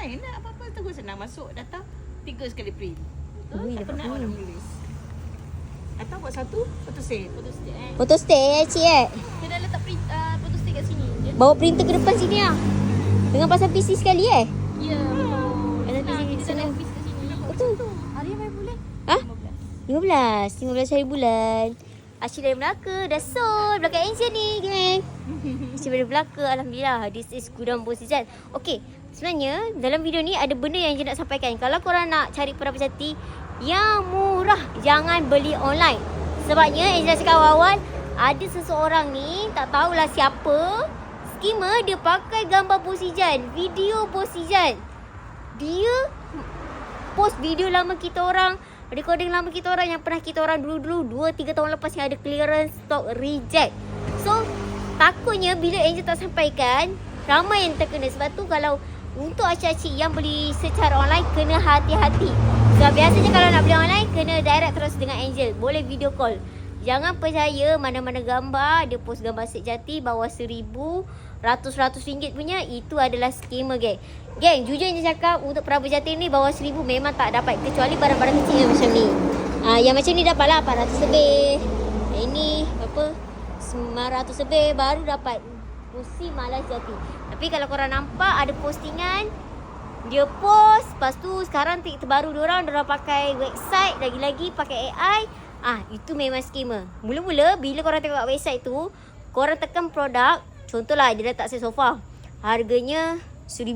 online nak apa-apa terus senang masuk datang 3 sekali print. Ui, Tak penat orang menulis. Atau buat satu photostat. Photostat cik Kena letak print photostat kat sini. bawa printer ke depan sini lah. Dengan pasang PC sekali Ya. Pasang PC di Kita sana. ada office kat sini. Betul. Hari berapa bulan? Ha? 15 hari bulan. Asyik dari Melaka. Dah sold. Belakang Angel ni geng. Asyik dari Melaka. Alhamdulillah. This is Gudang Bosijan. Okay. Sebenarnya dalam video ni ada benda yang Angel nak sampaikan. Kalau korang nak cari perabat cantik yang murah, jangan beli online. Sebabnya Angel cakap awal-awal, ada seseorang ni tak tahulah siapa, scammer, dia pakai gambar Bosijan, video Bosijan. Dia post video lama kita orang, recording lama kita orang yang pernah kita orang dulu-dulu 2-3 tahun lepas yang ada clearance stock reject. So takutnya bila Angel tak sampaikan, ramai yang terkena. Sebab tu kalau untuk acik-acik yang beli secara online, kena hati-hati. Sebab biasanya kalau nak beli online, kena direct terus dengan Angel. Boleh video call. Jangan percaya mana-mana gambar, dia post gambar sejati bawah 1,000, ratus-ratus ringgit punya, itu adalah scammer geng. Geng, jujur Angel cakap untuk perabat jati ni bawah 1,000 memang tak dapat. Kecuali barang-barang kecil yang macam ni. Yang macam ni dapat lah 800 lebih. Ini apa, 900 lebih baru dapat. Pusing malas jati. Tapi kalau korang nampak ada postingan, dia post, lepas tu sekarang terbaru diorang pakai website, lagi-lagi pakai AI. Itu memang scammer. Mula-mula bila korang tengok website tu, korang tekan produk, contohlah dia letak set sofa, harganya 1,000.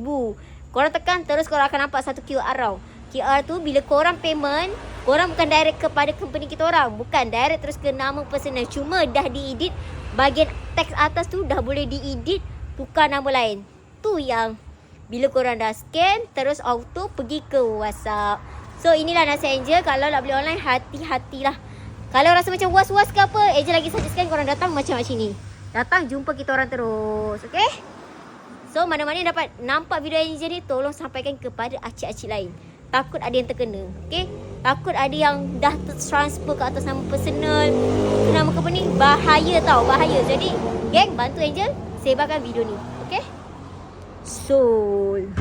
Korang tekan, terus korang akan nampak satu QR tau. QR tu bila korang payment, korang bukan direct kepada company kita orang, bukan direct terus ke nama personal. Cuma dah diedit, bahagian teks atas tu dah boleh diedit, tukar nama lain. Tu yang bila korang dah scan, terus auto pergi ke WhatsApp. So inilah nasihat Angel, kalau nak beli online, hati-hatilah. Kalau rasa macam was-was ke apa, Angel lagi suggestkan korang datang macam ni. Datang jumpa kita orang terus, okay? So mana-mana yang dapat nampak video Angel ni, tolong sampaikan kepada acik-acik lain. Takut ada yang terkena, okay? Takut ada yang dah transfer ke atas nama personal, ke nama company. Bahaya tau, bahaya. Jadi geng, bantu Angel sebarkan video ni, okay? Soul.